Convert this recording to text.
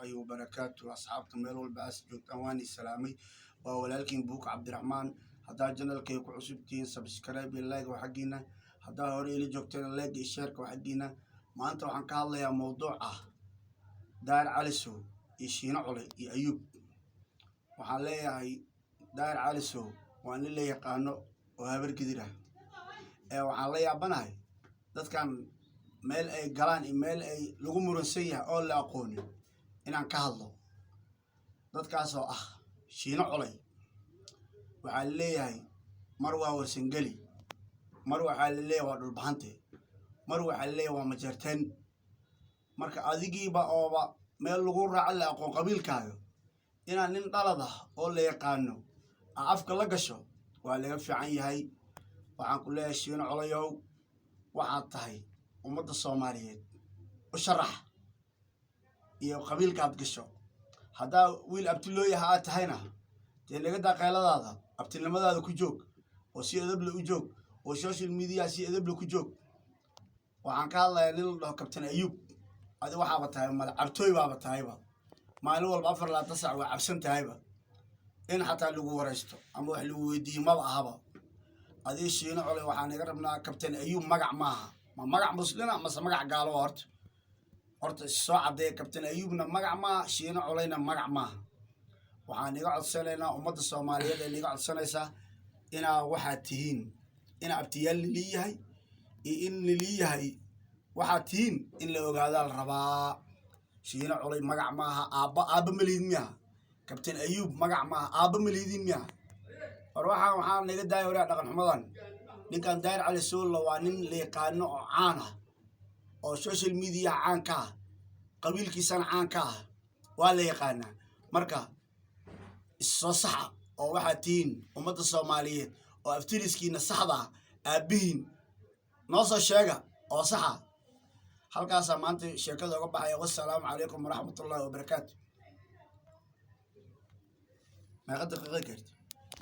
الله وبركاته أصحابكم ميل والبعث جوتان واني سلامي ولكن بوك عبد الرحمن هذا جنال كيكو عصبتين سبسكرايب اللايك وحقينا هذا هوري لي جوتين اللايك الشارك وحقينا ما أنت وحن كالله يا موضوع داير calasow يشينا علي أيوب وحن ليهاي داير calasow وأن اللي يقانو وهابر كديره وحن ليها بناي داد كان meel ay galaan iyo meel ay lagu muransan yahay oo la aqoon inaan ka hadlo dadkaas oo ah shiino culay waxa leeyahay mar waa warsangali mar waxa leeyahay waa dhulbahante mar waxa leeyahay waa majartan marka adigiiba ooba meel lagu raac la aqoon qabiilkaaga inaan nin dhalada oo la yaqaano afka la gasho waa laga fiican yahay waxaan ku leeyahay shiino culayow waxa tahay ummadda Soomaaliyeed u sharax iyo qabiilka aad gasho hadaa wiil abtilo yahay tahayna teen laga daaqeeladaada abtinimadaada ku joog oo si edeb la u joog oo social media si edeb la ku joog waxaan ka hadlayaa nin la kabtan Ayub adi waxa ba tahay mal cabtooy baaba tahayba maalin walba 4 saac waa cabsan tahayba in xataa lagu waraysto ama wax lagu weydiiyo ma ahaba adi shiino culay waxaan iga rabnaa kabtan Ayub magac maaha ما مجا مسلمة ما سمجا قالوا هرت الساعة ده كابتن أيوبنا مجا ما شينا علينا مجا ما وعن يقعد سنة ومد الصومالية اللي يقعد سنة إنا واحد تهين إنا أبتيال لي هاي إن لي هاي واحد تهين إن لو قاعد الربا شينا علي مجا ما أب مليين مياه كابتن أيوب مجا ما أب مليين مياه أروح وحنا نقدر داير نقل حمضان ninkan dahir calasow waa nin la yaqaan oo caan ah oo social media caan ka ah qabiilkiisana caan ka ah waa la yaqaan marka soo sax oo waxa tiin ummadda Soomaaliyeed oo aftiriskiina saxda aabihiin noo soo sheega oo saxa halkaas maanta sheekada uga baxay wassalaamu calaykum waraxmatullaahi wabarakaatuh ma qad daqiiqad